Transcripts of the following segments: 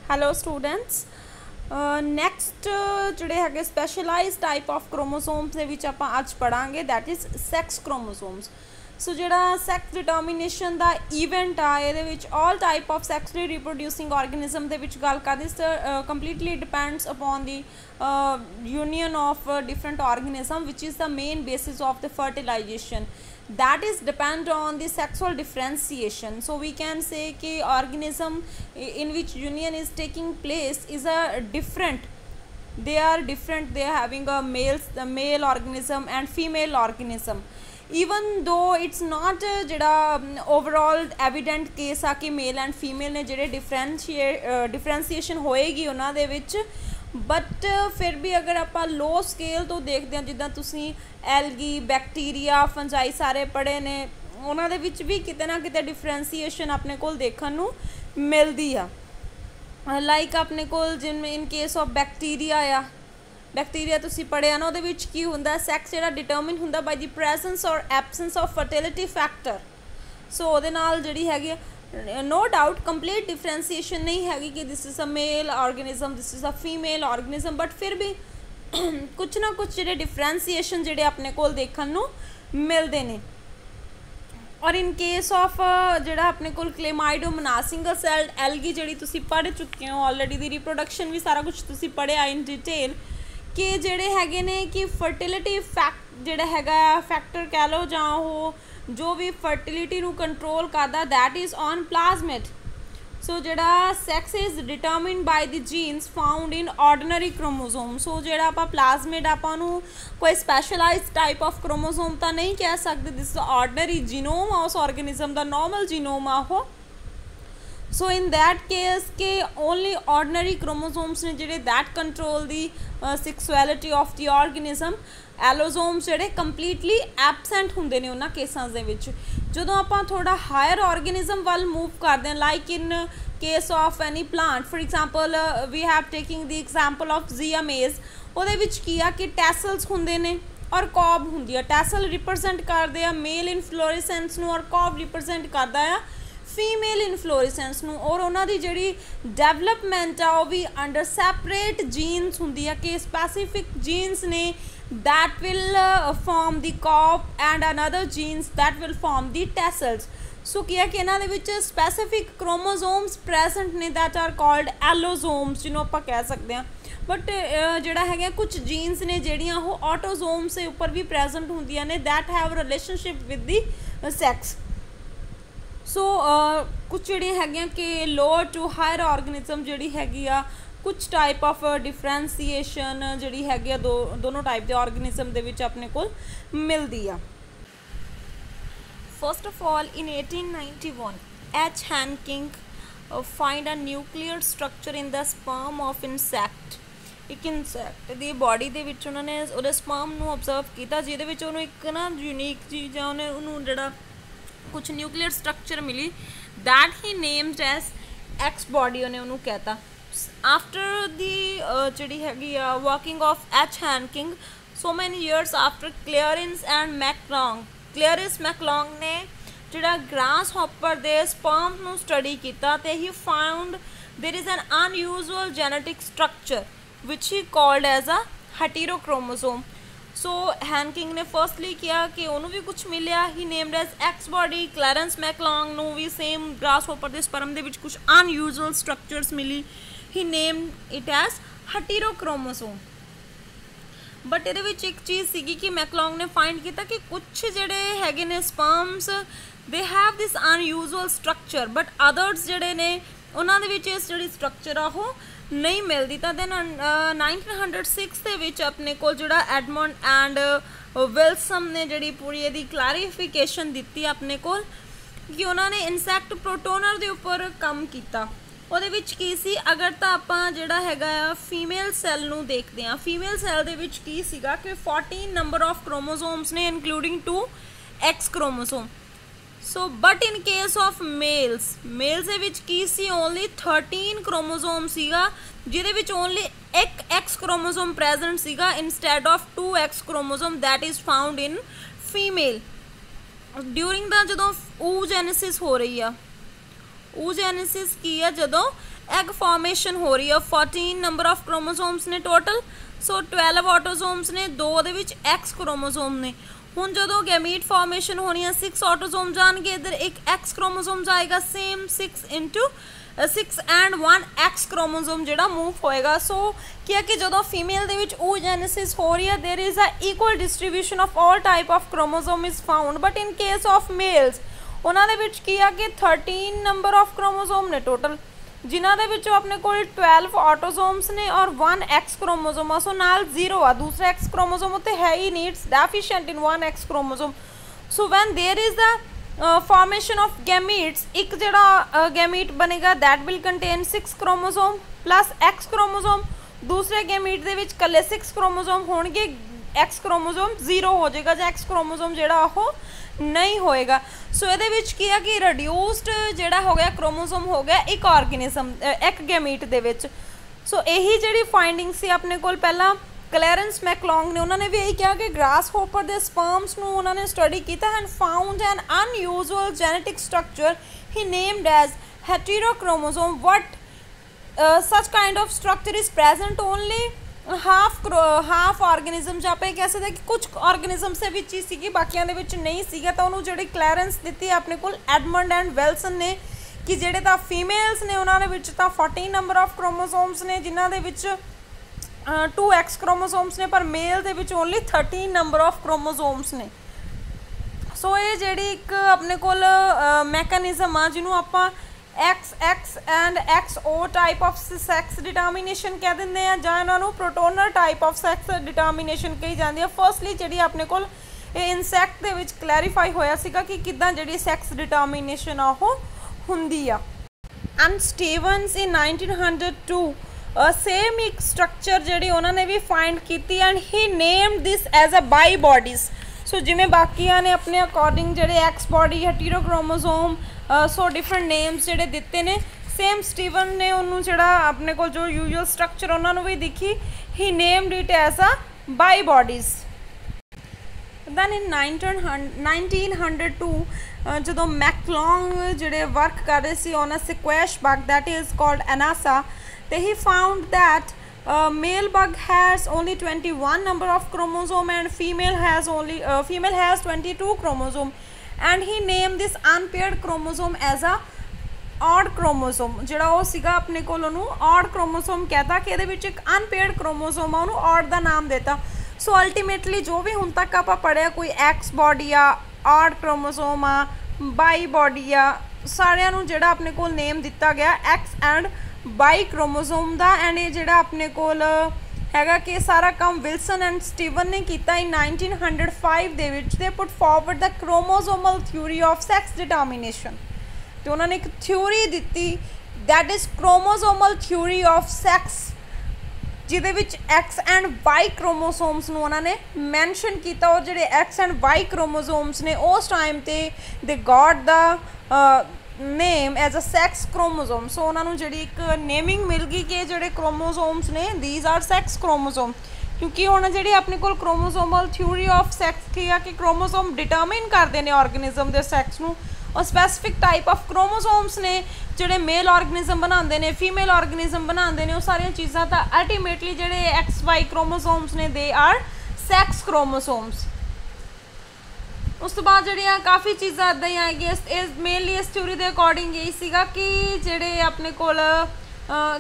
Hello students. Next ਜਿਹੜੇ ਹੈਗੇ specialized type of chromosomes ਦੇ ਵਿੱਚ ਆਪਾਂ ਅੱਜ ਪੜਾਂਗੇ that is sex chromosomes. ਸੋ ਜਿਹੜਾ sex determination ਦਾ event ਆ ਇਹਦੇ ਵਿੱਚ all type of sexually reproducing organism ਦੇ ਵਿੱਚ ਗੱਲ ਕਰਦੇ completely depends upon the union of different organism which is the main basis of the fertilization. That is depend on the sexual differentiation. So we can say कि organism in which union is taking place is a different, they are different, they are having a male organism and female organism. Even though it's not ਜਿਹੜਾ overall evident case ਆ कि male and female ने ਜਿਹੜੇ differentiation ਹੋਏਗੀ ਉਹਨਾਂ ਦੇ ਵਿੱਚ, but फिर भी अगर आप लो स्केल तो देखते हैं जिदा तुसी एलगी बैक्टीरिया फंजाई सारे पढ़े ने उन्होंने विच भी किते ना किते डिफरेंसीएशन अपने को देखने नू मिलती है। लाइक अपने को जिनमें इन केस ऑफ बैक्टीरिया आ बैक्टीरिया तुसी पढ़िया ना उहदे विच की हुंदा सैक्स जिहड़ा डिटरमिन हुंदा बाय द प्रेजेंस और एबसेंस ऑफ फर्टिलिटी फैक्टर। सो उहदे नाल जिहड़ी हैगी नो डाउट कंप्लीट डिफरेंसीएशन नहीं हैगी कि this is a male organism this is a female organism, but फिर भी कुछ ना कुछ जो डिफरेंसीएशन जोड़े अपने को देखने नू मिलते हैं। और इन केस ऑफ जोड़ा अपने को क्लेमाइडोमोनास सिंगल सैल्ड एलगी जी तुसी पढ़ चुके हो ऑलरेडी दी रिप्रोडक्शन भी सारा कुछ तुसी पढ़िया इन डिटेल कि जोड़े हैगे ने कि फर्टिलिटी जोड़ा हैगा फैक्टर कह लो जां हो जो भी फर्टिलिटी नू कंट्रोल करता that is on plasmid. So जोड़ा sex is determined by the genes found in ordinary chromosome. So जोड़ा आप प्लाज्मिड आपां नू कोई स्पैशलाइज्ड टाइप ऑफ क्रोमोसोम तो नहीं कह सकते, दिस ऑर्डनरी जीनोम आ उस ऑर्गेनिज्म का नॉर्मल जीनोम आ हो। सो इन दैट केस के ओनली ऑर्डनरी क्रोमोसोम्स ने जोड़े that control the sexuality of the organism. Allosomes जोड़े कंप्लीटली एबसेंट होंगे ने उन्होंने केसां दे विच। जदों आपां थोड़ा हायर ऑर्गेनिज्म वाल मूव करते हैं like in case of any plant for example we have taking the example of zea mays उहदे विच की आ कि टैसल्स होंगे ने और कॉब होंदी है। टैसल रिप्रजेंट करते हैं मेल इनफ्लोरेसेंस नू और कॉब रिप्रजेंट करता है फीमेल इनफ्लोरेसेंस नू। और उन्हों की जी डेवलपमेंट आ भी अंडर सैपरेट जीन्स होंदी है कि स्पैसीफिक जीन्स ने that will form the cob and another genes that will form the tassels. So किया कि इन्हां दे विच specific chromosomes present ने that are called allosomes जिन्हों आपां कह सकते हैं। बट जिहड़ा है कुछ जीन्स ने जिहड़ियां वो ऑटोजोम से ऊपर भी प्रेजेंट होंदियां ने that have relationship with the sex. सो कुछ जिहड़ियां हैगियां कि लोअर टू हायर ऑर्गेनिज्म जिहड़ी हैगी आ कुछ टाइप ऑफ डिफरेंसीएशन जी है दोनों टाइप के ऑर्गेनिज्म दे विच अपने को मिलती है। First of all in 1891 H Henking find a nuclear structure in the sperm of insect. एक इंसैक्ट की बॉडी के विच उन्होंने उहदे स्पर्म नू ऑब्जर्व किया जिहदे विच उहनूं एक ना यूनीक चीज़ है उन्होंने जिहड़ा कुछ न्यूक्लियर स्ट्रक्चर मिली that he named as X body उन्हें उन्होंने कहता। After the जी हैगी working of H. Hanking, so many years after Clarence and McLong, Clarence McLong ने जिहड़ा grasshopper दे sperm नू study किया ते he found there is an unusual genetic structure which he called as a heterochromosome. So Hanking ने firstly किया कि उन्होंने भी कुछ मिलिया he named as X body. Clarence McLong नू भी same grasshopper दे sperm दे विच कुछ unusual structures मिली he named it as heterochromosome. But ये एक चीज़ सी कि मैकलॉन्ग ने फाइंड किया कि कुछ जोड़े है ने sperms they have this unusual structure but others जोड़े ने उन्होंने इस जी स्ट्रक्चर आ वो नहीं मिलती। तो दैन 1906 के विच अपने को जोड़ा एडमंड एंड विल्सन ने जी पूरी ये क्लैरिफिकेशन दी अपने को कि उन्होंने इंसैक्ट प्रोटोनर के उपर काम किया। ਉਹਦੇ ਵਿੱਚ ਕੀ ਸੀ अगर तो ਆਪਾਂ ਜਿਹੜਾ ਹੈਗਾ ਆ फीमेल सैल ਨੂੰ देखते हैं फीमेल सैल ਦੇ ਵਿੱਚ ਕੀ ਸੀਗਾ कि 14 नंबर ऑफ क्रोमोसोम्स ने including 2 x chromosome. So but in case of mails ਦੇ ਵਿੱਚ ਕੀ ਸੀ ओनली 13 क्रोमोसोम ਸੀਗਾ ਜਿਹਦੇ ਵਿੱਚ ओनली एक एक्स क्रोमोसोम प्रेजेंट ਸੀਗਾ instead of 2 x chromosome that is found in female. During the ਜਦੋਂ oogenesis हो रही है oogenesis की है जदों एग फॉर्मेशन हो रही है 14 नंबर ऑफ क्रोमोसोम्स ने टोटल सो 12 ऑटोसोम्स ने 2 ਦੇ ਵਿੱਚ एक्स क्रोमोसोम ने ਹੁਣ ਜਦੋਂ ਗੈਮੀਟ ਫਾਰਮੇਸ਼ਨ ਹੋਣੀ ਹੈ 6 ਆਟੋਸੋਮ ਜਾਣਗੇ ਇੱਧਰ ਇੱਕ x क्रोमोसोम ਜਾਏਗਾ same 6 into 6 and 1 x chromosome ਜਿਹੜਾ मूव ਹੋਏਗਾ ਸੋ ਕੀ ਹੈ ਕਿ ਜਦੋਂ ਫੀਮੇਲ ਦੇ ਵਿੱਚ oogenesis ਹੋ ਰਹੀ ਹੈ there is a equal distribution of all type of chromosome is found but in case of males ਉਹਨਾਂ ਦੇ ਵਿੱਚ ਕੀ ਆ ਕਿ 13 नंबर ऑफ क्रोमोसोम ने टोटल जिन्हों के विचों अपने को 12 ऑटोसोम्स ने और 1 एक्स क्रोमोसोम आ सो नाल 0 आ दूसरा एक्स क्रोमोसोम उत्ते है ही नहीं it's deficient in 1 X chromosome so when there is the formation of gametes एक जड़ा गैमीट बनेगा that will contain 6 chromosome plus X chromosome दूसरे गैमीट दे विच कल्ले 6 क्रोमोसोम होणगे एक्स क्रोमोसोम 0 हो जाएगा जां एक्स क्रोमोसोम जिहड़ा ओह नहीं होएगा सो ये की है कि रिड्यूस्ड जिहड़ा हो गया क्रोमोसोम हो गया एक ऑर्गेनिज्म एक गैमीट दे विच सो यही जिहड़ी फाइंडिंग सी अपने कोल पहला क्लैरेंस मैकलॉन्ग ने उन्होंने भी यही कहा कि ग्रास होपर दे स्पर्म्स नूं उन्होंने स्टडी किया and found an unusual genetic structure he named as heterochromosome what such kind of structure is present only half organism ਜਾਂ ਆਪਾਂ ਕਹਿ ਸਕਦੇ ਕਿ ਕੁਝ ऑर्गेनिज्म्स ਦੇ ਵਿੱਚ ਹੀ ਸੀਗੀ ਬਾਕੀਆਂ ਦੇ ਵਿੱਚ ਨਹੀਂ ਸੀਗਾ ਤਾਂ ਉਹਨੂੰ ਜਿਹੜੀ ਕਲੀਅਰੈਂਸ ਦਿੱਤੀ ਆਪਣੇ ਕੋਲ ਐਡਮੰਡ ਐਂਡ ਵੈਲਸਨ ਨੇ ਕਿ ਜਿਹੜੇ ਤਾਂ ਫੀਮੇਲਸ ਨੇ ਉਹਨਾਂ ਦੇ ਵਿੱਚ ਤਾਂ 14 ਨੰਬਰ ਆਫ ਕ੍ਰੋਮੋਸੋਮਸ ਨੇ ਜਿਨ੍ਹਾਂ ਦੇ ਵਿੱਚ 2x ਕ੍ਰੋਮੋਸੋਮਸ ਨੇ ਪਰ ਮੇਲ ਦੇ ਵਿੱਚ ਓਨਲੀ 13 ਨੰਬਰ ਆਫ ਕ੍ਰੋਮੋਸੋਮਸ ਨੇ ਸੋ ਇਹ ਜਿਹੜੀ ਇੱਕ ਆਪਣੇ ਕੋਲ ਮੈਕੈਨਿਜ਼ਮ ਆ ਜਿਹਨੂੰ ਆਪਾਂ XX and XO type of sex determination कह देंगे हैं ਜਾਂ ਇਹਨਾਂ ਨੂੰ Protenor type of sex determination कही जाती है फर्स्टली ਜਿਹੜੀ ਆਪਣੇ ਕੋਲ ਇਹ ਇਨਸੈਕਟ ਦੇ ਵਿੱਚ ਕਲੈਰੀਫਾਈ ਹੋਇਆ ਸੀਗਾ ਕਿ ਕਿੱਦਾਂ ਜਿਹੜੀ ਸੈਕਸ ਡਿਟਰਮੀਨੇਸ਼ਨ ਆ ਉਹ ਹੁੰਦੀ ਆ ਐਂਡ ਸਟੀਵਨਸ ਇਨ 1902 ਸੇਮ ਇੱਕ ਸਟਰਕਚਰ ਜਿਹੜੀ ਉਹਨਾਂ ਨੇ ਵੀ ਫਾਈਂਡ ਕੀਤੀ and he named this as a Y bodies so ਜਿਵੇਂ ਬਾਕੀਆਂ ਨੇ ਆਪਣੇ ਅਕੋਰਡਿੰਗ ਜਿਹੜੇ X body heterochromosome so different names जिहड़े दिते ने सेम स्टीवन ने उन्होंने जिहड़ा अपने को जो यूजुअल स्ट्रक्चर उन्होंने भी दिखी he named it as a Y bodies then in 1902 जो मैकलॉन्ग जिहड़े वर्क कर रहे सी on a squash bug that is called Anasa ते he found that male bug has only 21 number of chromosome and female has 22 chromosome and he named this unpaired chromosome as a odd chromosome ਜਿਹੜਾ ਉਹ ਸੀਗਾ ਆਪਣੇ ਕੋਲ ਉਹਨੂੰ odd chromosome कहता कि ਇਹਦੇ ਵਿੱਚ ਇੱਕ unpaired chromosome ਆ ਉਹਨੂੰ odd ਦਾ ਨਾਮ ਦਿੱਤਾ ਸੋ ਅਲਟੀਮੇਟਲੀ ਜੋ ਵੀ ਹੁਣ ਤੱਕ ਆਪਾਂ ਪੜ੍ਹਿਆ ਕੋਈ x ਬੋਡੀ ਆ odd chromosome ਆ ਬਾਈ ਬੋਡੀ ਆ ਸਾਰਿਆਂ ਨੂੰ ਜਿਹੜਾ ਆਪਣੇ ਕੋਲ ਨੇਮ ਦਿੱਤਾ ਗਿਆ x and ਬਾਈ chromosome ਦਾ ਐਂਡ ਇਹ ਜਿਹੜਾ ਆਪਣੇ ਕੋਲ हैगा कि सारा काम विल्सन एंड स्टीवन ने किया इन 1905 दे विच they put forward the chromosomal theory of sex determination तो उन्होंने एक थ्योरी दी that is chromosomal theory of sex जिहदे विच एक्स एंड वाई क्रोमोसोम्स नूं उन्होंने मैंशन किया और जिहड़े एक्स एंड वाई क्रोमोसोम्स ने उस टाइम ते they got the name as a sex chromosome so उन्होंने जी एक नेमिंग मिल गई कि जोड़े क्रोमोसोम्स ने दीज आर सैक्स क्रोमोसोम क्योंकि हुण जी अपने को क्रोमोसोमल थ्योरी ऑफ सैक्स की है कि क्रोमोसोम डिटरमिन करते हैं ऑर्गेनिज्म के सैक्स नूं और स्पैसिफिक टाइप ऑफ क्रोमोसोम्स ने जोड़े मेल ऑर्गेनिज्म बनाते हैं फीमेल ऑर्गेनिज्म बनाते हैं सारिया चीज़ां तो अल्टीमेटली जोड़े एक्स वाई क्रोमोसोम्स ने दे आर सैक्स क्रोमोसोम्स उस तो बाद जड़ियाँ काफ़ी चीज़ां इदां ही आएगी मेनली इस थ्योरी के अकॉर्डिंग यही सीगा कि जेड़े अपने कोल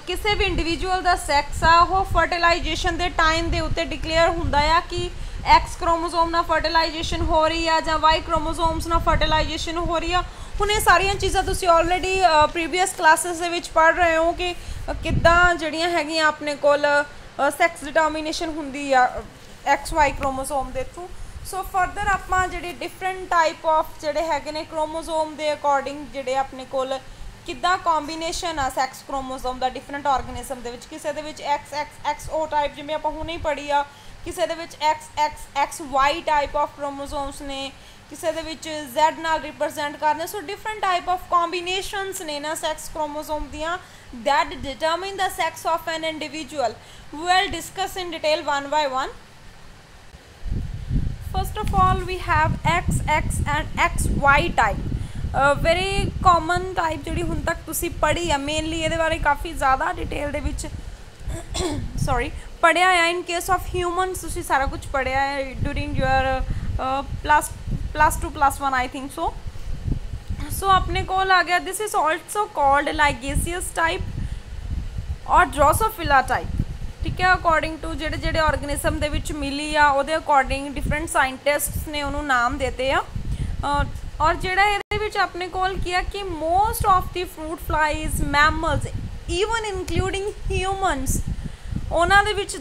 किसी भी इंडिविजुअल का सैक्स आ वो फर्टिलाइजेशन के टाइम के उत्ते डिक्लेयर हुंदा आ कि एक्स क्रोमोसोम ना फर्टिलाइजेशन हो रही है जां वाई क्रोमोसोम्स ना फर्टिलाइजेशन हो रही है हुण ये सारियां चीज़ां तुसीं ऑलरेडी प्रीवियस क्लासेस दे विच पढ़ रहे हो कि किद्दां जड़ियां हैगियां अपने कोल सैक्स डिटर्मिनेशन हुंदी आ एक्स वाई क्रोमोसोम दे थ्रू सो फरदर आपां जिहड़े डिफरेंट टाइप ऑफ जिहड़े हैगे ने क्रोमोसोम के अकॉर्डिंग जिहड़े अपने कोल किद्दां कॉम्बीनेशन आ सैक्स क्रोमोसोम का डिफरेंट ऑर्गेनिज्म दे विच किसी दे विच XO टाइप जिवें आपां हुणे ही पढ़ी आ किसी दे विच XY टाइप ऑफ क्रोमोसोम्स ने किसी दे विच Z नाल रिप्रजेंट करने so different type of combinations ने ना सैक्स क्रोमोसोम दियां that determine the sex of an individual we will discuss in detail one by one First of all we have XX and XY type very common type जिहड़ी हुण तक तुसीं पढ़ी आ, mainly इहदे बारे काफ़ी ज़्यादा डिटेल दे विच सॉरी पढ़िया है। इन केस ऑफ ह्यूमनस तुसीं सारा कुछ पढ़िया है during your +2 +1 I think so. So अपने कोल आ गया, this is also called Lygaeus type और ड्रोसोफिला टाइप, ठीक है। अकॉर्डिंग टू जेडे जेडे ऑर्गेनिज्म दे विच मिली आ उहदे अकॉर्डिंग डिफरेंट साइंटिस्ट्स ने उन्होंने नाम देते आ। और जेड़ा इहदे विच अपने कोल किया कि most of the fruit flies mammals even including humans उन्हां दे विच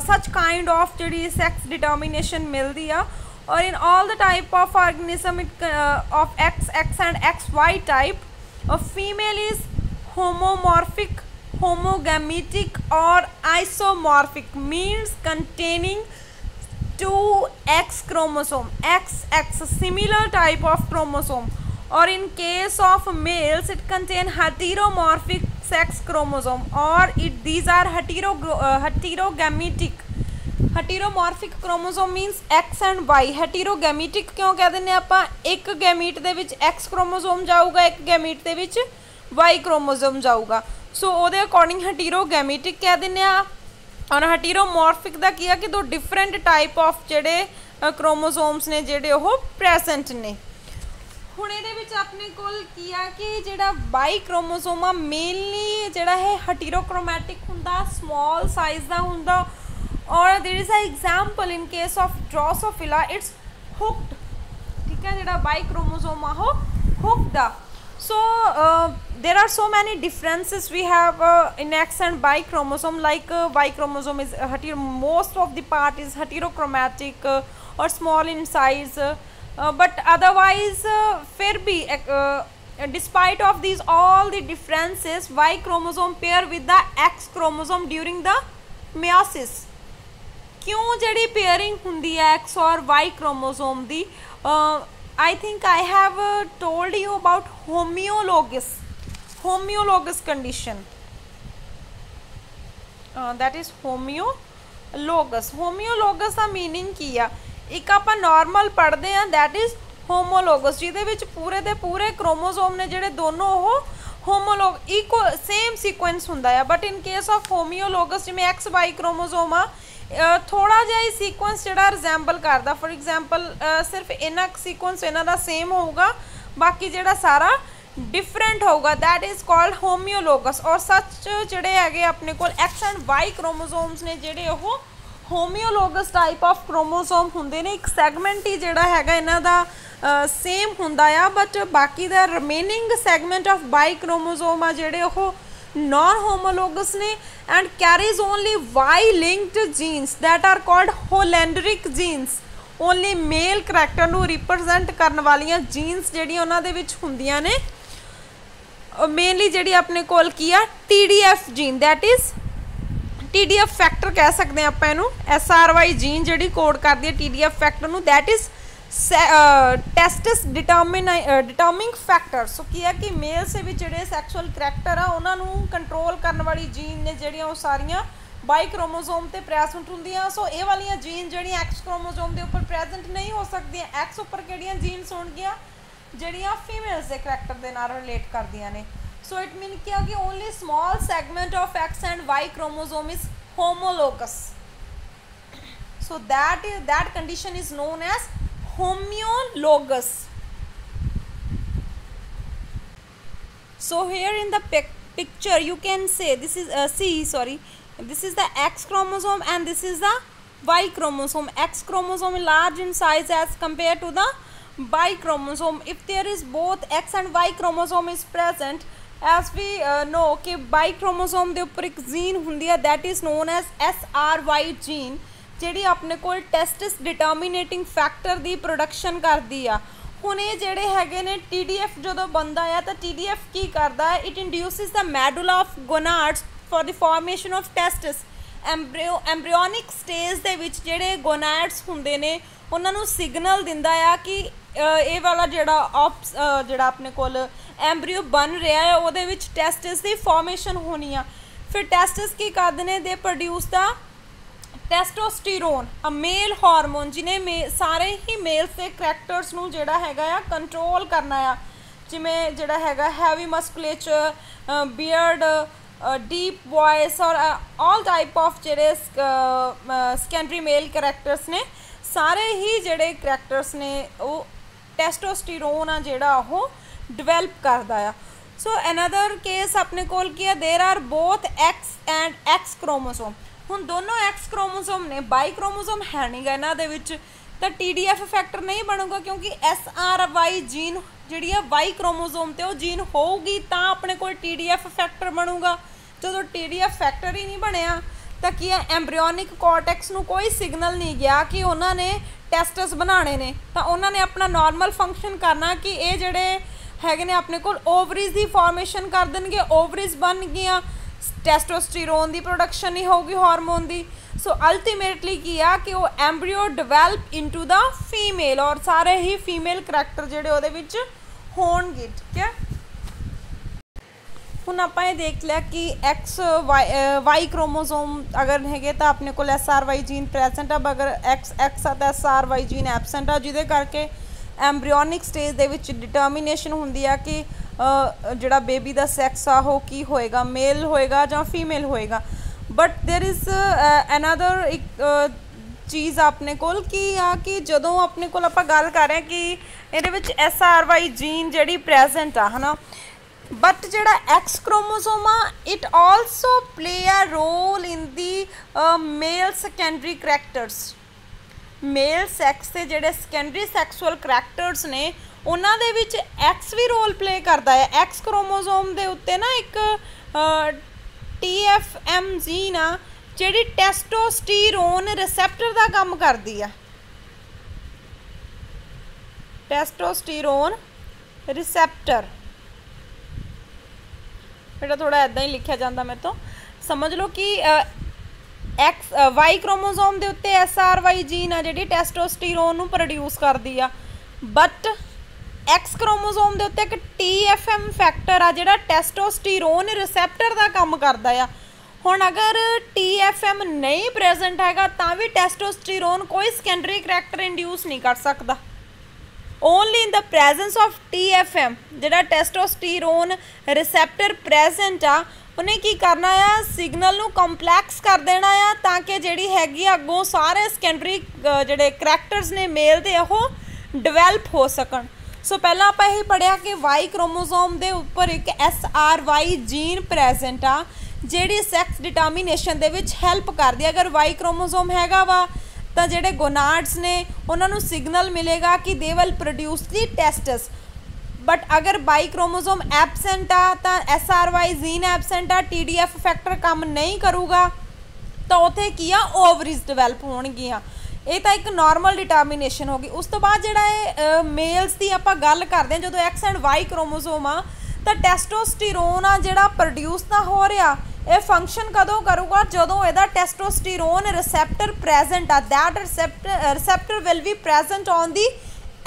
सच काइंड ऑफ जिहड़ी सैक्स डिटर्मिनेशन मिलदी आ। और in all the type of organism it of XX and XY type, female is homomorphic, homogametic और isomorphic means containing 2X chromosome, XX similar type of chromosome, or in case of males it contain heteromorphic sex chromosome or these are heterogametic। heteromorphic chromosome means X and Y। heterogametic क्यों कह देने आपां, एक gamete दे विच X chromosome जाऊगा, एक gamete दे विच Y chromosome जाऊगा। सो ਉਹਦੇ according heterogametic कह दिंने आ। और हेटेरोमॉर्फिक दा किया कि दो डिफरेंट टाइप ऑफ जेडे क्रोमोसोम्स ने जेडे वो प्रेजेंट ने। हुण इहदे विच अपने कोल किया कि जेड़ा बाई क्रोमोसोम आ मेनली जेड़ा है हेटेरोक्रोमैटिक हुंदा, स्मॉल साइज दा हुंदा। और there is a example in case of Drosophila it's hooked, ठीक है। जेड़ा बाई क्रोमोसोम आ वो हुक्ड आ। So there are so many differences we have in X and Y chromosome, like Y chromosome is most of the part is heterochromatic or small in size, but otherwise फिर भी despite of these all the differences Y chromosome pair with the X chromosome during the meiosis। क्यों जड़ी pairing हुंदी है X और Y chromosome the? I think I have told you about homologous condition, that is homologous का meaning की आ, एक आप normal पढ़ते हैं दैट इज़ होमोलोगस जिहदे विच पूरे दे पूरे क्रोमोसोम ने जिहड़े दोनों वो होमोलोग इक्वल सेम सीक्वेंस हुंदा है। बट इन केस ऑफ होमियोलोगस जिवें XY क्रोमोसोम आ थोड़ा जिहा ही सीक्वेंस जिहड़ा रिजेंबल करदा। फॉर एग्जांपल सिर्फ इन्ना सीक्वेंस इन्हां दा सेम होऊगा, बाकी जिहड़ा सारा डिफरेंट होगा, दैट इज़ कॉल्ड होमियोलोगस। और सच जिहड़े हैगे अपने कोल X एंड Y क्रोमोसोम्स ने जिहड़े वो होमियोलोगस टाइप ऑफ क्रोमोसोम हुंदे ने, एक सैगमेंट ही जिहड़ा हैगा इन्हां दा सेम हुंदा आ, बट बाकी the remaining segment of Y chromosome आ जिहड़े वो नॉन होमोलोगस ने and carries only Y linked genes that are called holandric genes. Only male character नूं रिप्रजेंट करन वालियां जीन्स जिहड़ियां उन्हां दे विच हुंदियां ने, मेनली जिहड़ी अपने कोल की आ TDF gene, that is TDF factor कह सकते हैं आप इहनूं। SRY जीन जिहड़ी कोड करदी है TDF फैक्टर नूं, that is testis determining factor. So की है कि मेल्स दे विच जिहड़े सैक्सुअल करैक्टर आ उन्हां नूं कंट्रोल करन वाली जीन ने जिहड़ियां वो सारियां बाई क्रोमोसोम ते प्रेजेंट हुंदियां। सो ये वालियां जीन जिहड़ियां X क्रोमोसोम दे उपर प्रेजेंट नहीं हो सकदियां। X उपर किहड़ियां जीन्स होणगियां जिहड़ियां फीमेल्स दे करैक्टर दे नाल रिलेट करदियां ने। सो इट मीन क्या कि only small segment of X and Y chromosome is homologous. So that condition is known as homologous. So here in the picture you can say this is this is the X chromosome and this is the Y chromosome. X chromosome is large in size as compared to the Y chromosome. If there is both X and Y chromosome is present, as we know कि Y chromosome दे उपर एक gene हुंदी है that is known as SRY gene, जिहड़ी अपने कोल testis determining factor the production करदी आ। हुण ये जिहड़े हैगे ने TDF जदों बनदा आ तां TDF की करदा है, it induces the medulla of gonads for the formation of testis. Embryonic stage दे विच जिहड़े गोनाड्स हुंदे ने उन्हां नूं सिग्नल दिंदा आ कि ये वाला जिहड़ा अपने कोल एम्ब्रियो बन रहा है उहदे विच टेस्टिस दी फॉर्मेशन होनी आ। फिर टेस्टिस की करदे ने, they produce the testosterone, a male hormone जिन्हें सारे ही मेल्स के करैक्टर्स नूं जिहड़ा हैगा आ कंट्रोल करना आ। ਜਿਵੇਂ ਜਿਹੜਾ ਹੈਗਾ ਹੈਵੀ ਮਸਕੂਲੇਚਰ, ਬੀਅਰਡ, ਡੀਪ ਵੌਇਸ ਔਰ ਆਲ ਟਾਈਪ ਆਫ ਜਿਹੜੇ ਸੈਕੰਡਰੀ ਮੇਲ ਕਰੈਕਟਰਸ ਨੇ, ਸਾਰੇ ਹੀ ਜਿਹੜੇ ਕਰੈਕਟਰਸ ਨੇ ਉਹ ਟੈਸਟੋਸਟੀਰੋਨ ਆ ਜਿਹੜਾ ਉਹ ਡਿਵੈਲਪ ਕਰਦਾ ਆ। ਸੋ ਅਨਦਰ ਕੇਸ ਆਪਣੇ ਕੋਲ ਕੀ ਆ, there are both X and X chromosome. ਹੁਣ ਦੋਨੋਂ ਐਕਸ ਕ੍ਰੋਮੋਸੋਮ ਨੇ, ਬਾਈ ਕ੍ਰੋਮੋਸੋਮ ਹੈ ਨਹੀਂਗਾ ਇਹਨਾਂ ਦੇ ਵਿੱਚ, ਤਾਂ TDF ਫੈਕਟਰ ਨਹੀਂ ਬਣੂਗਾ ਕਿਉਂਕਿ SRY ਜੀਨ ਜਿਹੜੀ ਆ ਵਾਈ ਕ੍ਰੋਮੋਸੋਮ ਤੇ ਉਹ ਜੀਨ ਹੋਊਗੀ ਤਾਂ ਆਪਣੇ ਕੋਲ TDF ਫੈਕਟਰ ਬਣੂਗਾ। ਜਦੋਂ TDF ਫੈਕਟਰ ਹੀ ਨਹੀਂ ਬਣਿਆ ਤਾਂ ਕੀ ਹੈ, ਐਮਬਰੀਓਨਿਕ ਕੋਰਟੈਕਸ ਨੂੰ ਕੋਈ ਸਿਗਨਲ ਨਹੀਂ ਗਿਆ ਕਿ ਉਹਨਾਂ ਨੇ ਟੈਸਟਸ ਬਣਾਉਣੇ ਨੇ, ਤਾਂ ਉਹਨਾਂ ਨੇ ਆਪਣਾ ਨਾਰਮਲ ਫੰਕਸ਼ਨ ਕਰਨਾ ਕਿ ਇਹ ਜਿਹੜੇ ਹੈਗੇ ਨੇ ਆਪਣੇ ਕੋਲ ਓਵਰੀਜ਼ ਦੀ ਫਾਰਮੇਸ਼ਨ ਕਰ ਦੇਣਗੇ, ਓਵਰੀਜ਼ ਬਣ ਗਈਆਂ, ਟੈਸਟੋਸਟੀਰੋਨ ਦੀ ਪ੍ਰੋਡਕਸ਼ਨ ਨਹੀਂ ਹੋਊਗੀ ਹਾਰਮੋਨ ਦੀ। ਸੋ ਅਲਟੀਮੇਟਲੀ ਕੀ ਆ ਕਿ ਉਹ ਐਮਬਰੀਓ ਡਿਵੈਲਪ ਇਨਟੂ ਦਾ ਫੀਮੇਲ ਔਰ ਸਾਰੇ ਹੀ ਫੀਮੇਲ ਕਰੈਕਟਰ ਜਿਹੜੇ ਉਹਦੇ ਵਿੱਚ ਹੋਣਗੇ। ਠੀਕ ਹੈ, ਹੁਣ ਆਪਾਂ ਇਹ ਦੇਖ ਲਿਆ ਕਿ ਐਕਸ ਵਾਈ ਕ੍ਰੋਮੋਸੋਮ ਅਗਰ ਹੈਗੇ ਤਾਂ ਆਪਣੇ ਕੋਲ SRY ਜੀਨ ਪ੍ਰੈਜ਼ੈਂਟ ਆ, ਅਗਰ ਐਕਸ ਆ ਤਾਂ SRY ਜੀਨ ਐਬਸੈਂਟ ਆ, ਜਿਹਦੇ ਕਰਕੇ ਐਮਬਰੀਓਨਿਕ ਸਟੇਜ ਦੇ ਵਿੱਚ ਡਿਟਰਮੀਨੇਸ਼ਨ ਹੁੰਦੀ ਆ ਕਿ ਜਿਹੜਾ ਬੇਬੀ ਦਾ ਸੈਕਸ ਆ ਉਹ ਕੀ ਹੋਏਗਾ, ਮੇਲ ਹੋਏਗਾ ਜਾਂ ਫੀਮੇਲ ਹੋਏਗਾ। ਬਟ ਦੇਰ ਇਜ਼ ਅਨਦਰ ਇੱਕ ਚੀਜ਼ ਆਪਣੇ ਕੋਲ ਕੀ ਆ ਕਿ ਜਦੋਂ ਆਪਣੇ ਕੋਲ ਆਪਾਂ ਗੱਲ ਕਰ ਰਹੇ ਕਿ ਇਹਦੇ ਵਿੱਚ SRY ਜੀਨ ਜਿਹੜੀ ਪ੍ਰੈਜ਼ੈਂਟ ਆ, ਹੈ ਨਾ, ਬਟ ਜਿਹੜਾ ਐਕਸ ਕ੍ਰੋਮੋਸੋਮ ਆ it also play a role in the male secondary characters. Male sex ਦੇ ਜਿਹੜੇ ਸੈਕੰਡਰੀ ਸੈਕਸੁਅਲ ਕਰੈਕਟਰਸ ਨੇ ਉਹਨਾਂ ਦੇ ਵਿੱਚ ਐਕਸ ਵੀ ਰੋਲ ਪਲੇ ਕਰਦਾ ਹੈ। ਐਕਸ ਕ੍ਰੋਮੋਸੋਮ ਦੇ ਉੱਤੇ ਨਾ ਇੱਕ TFM ਜੀਨ ਆ ਜਿਹੜੀ ਟੈਸਟੋਸਟੀਰੋਨ ਰਿਸੈਪਟਰ ਦਾ ਕੰਮ ਕਰਦੀ ਆ। ਟੈਸਟੋਸਟੀਰੋਨ ਰਿਸੈਪਟਰ बेटा थोड़ा ऐदा ही लिखा जाता मेरे तो, समझ लो कि एक्स वाई क्रोमोसोम के उत्ते SRY जीन आ जी टैस्टोस्टीरोन नूं प्रोड्यूस करती आ, बट एक्स क्रोमोसोम के उत्ते एक TFM फैक्टर आ जिहड़ा टैस्टोस्टीरोन रिसैप्टर का काम करता है। हुण अगर TFM नहीं प्रेजेंट हैगा तां भी टैस्टोस्टीरोन कोई सैकेंडरी करैक्टर इंड्यूस नहीं कर सकता। Only in the presence of TFM जिहड़ा टैस्टोस्टीरोन रिसैप्टर प्रेजेंट आ उन्हें की करना आ, सिग्नल नूं कंपलैक्स कर देना आ ताकि जिहड़ी हैगी अगों सारे सैकेंडरी जिहड़े करैक्टर्स ने मेल दे ओह डिवेलप हो सकन। सो पहला आपां यही पढ़िया कि वाई क्रोमोसोम दे उपर एक SRY जीन प्रेजेंट आ जिहड़ी सैक्स डिटरमीनेशन दे विच हैल्प करदी। अगर वाई क्रोमोसोम हैगा वा तो जेडे गोनाड्स ने उन्होंने सिग्नल मिलेगा कि they will produce the testes. But अगर बाई क्रोमोसोम एबसेंट आ तो SRY जीन एबसेंट आ, TDF फैक्टर काम नहीं करूगा तो उत्थे की आ ओवरीज डिवेलप होणगियां। ये तो एक नॉर्मल डिटरमीनेशन होगी। उस तो बाद जिहड़ा मेल्स की आपां गल करदे हां जदों एक्स एंड वाई क्रोमोसोम आ तो टैस्टोस्टीरोन आ जिहड़ा प्रोड्यूस ना हो रहा ये फंक्शन कदों करूगा जदों इहदा टैस्टोस्टीरोन रिसैप्टर प्रेजेंट आ, that receptor will be present on the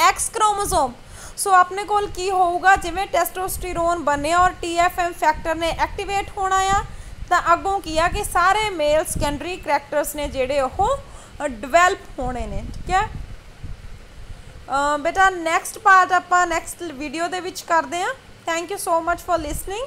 X chromosome. So अपने कोल की होगा जिवें टैस्टोस्टीरोन बने और TFM फैक्टर ने एक्टिवेट होना आ तो अगों की आ कि सारे मेल सैकेंडरी करैक्टर्स ने जिहड़े ओह डिवेलप होने ने। ठीक है बेटा, नैक्सट पार्ट आपां नैक्सट वीडियो दे विच करदे हां। Thank you so much for listening.